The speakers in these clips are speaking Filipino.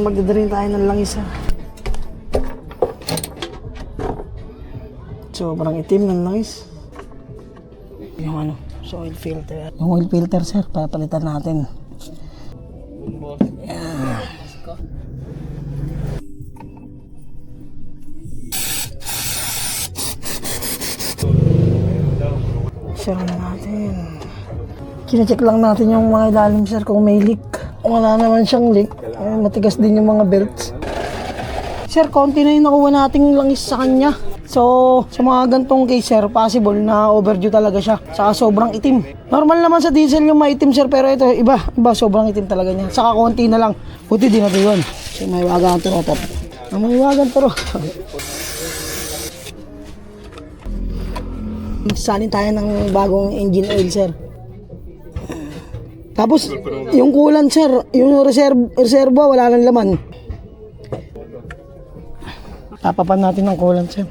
Magdadarin tayo ng langis ha. Sobrang itim ng langis. Yung ano, so oil filter. Yung oil filter sir, papalitan natin. Yan. Sure na natin. Kina-check lang natin yung mga ilalim sir kung may leak. Kung wala naman siyang leak, matigas din yung mga belts. Sir, konti na yung nakuha nating langis sa kanya. So, sa mga gantong case sir, possible na overdue talaga siya. Saka sobrang itim. Normal naman sa diesel yung maitim sir, pero ito iba sobrang itim talaga niya. Saka konti na lang. Buti din natin yun. So, may wagang turo top. May wagang turo. Salin tayo ng bagong engine oil sir. Tapos yung coolant sir, yung reserva wala nang laman. Tapapan natin ng coolant sir.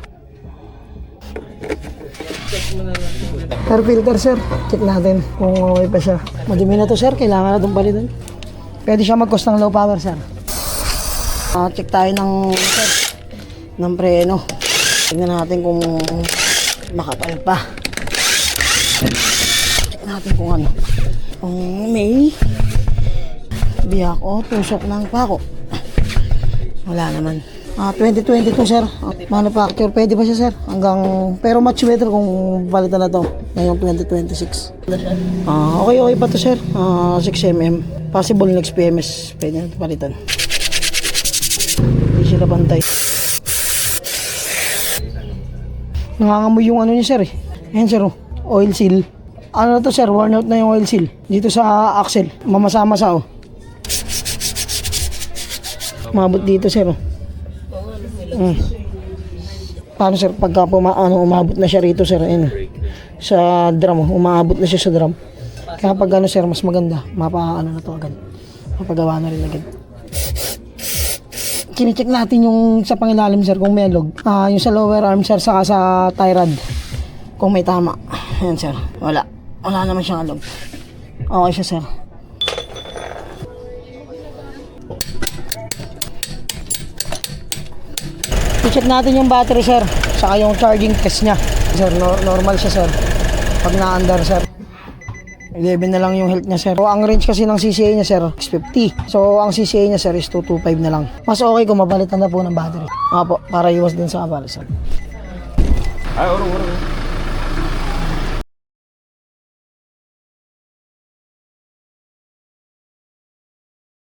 Air filter sir, check natin kung okay pa siya. Madumi na to sir, kailangan na itong palitan. Pwede siya mag-cost ng low power sir. Check tayo ng preno. Tignan natin kung makapal pa. Check natin kung ano. Kung may biyak o tusok ng pako. Wala naman. 2022 sir. Manufacture, pwede pa siya sir. Pero much better kung palitan na to ngayong 2026. Okay pa to sir. 6mm. Possible next PMS. Pwede na palitan. Hindi sila bantay. Nangangamoy yung ano niya sir eh. Ayan sir, oil seal. Ano to sir, worn out na yung oil seal. Dito sa axle, mamasa-masa oh. Umabot dito sir oh. Paano sir, pagka umabot na siya rito sir, ayan, sa drum, umabot na siya sa drum. Kaya pag ano sir, mas maganda, mapaano na to agad. Mapagawa na rin agad. Kine-check natin yung sa pangilalim sir kung may log. Yung sa lower arm sir, saka sa tie rod. Kung may tama. Ayan sir, wala naman siyang alog. Okay siya sir. I-check natin yung battery sir, saka yung charging test niya. Sir, normal siya sir. Pag na-under sir, 11 na lang yung health niya sir. So, ang range kasi ng CCA niya sir, 650. So ang CCA niya sir is 225 na lang. Mas okay kung mapalitan na po ng battery. Para iwas din sa abala sir. Ay, oro.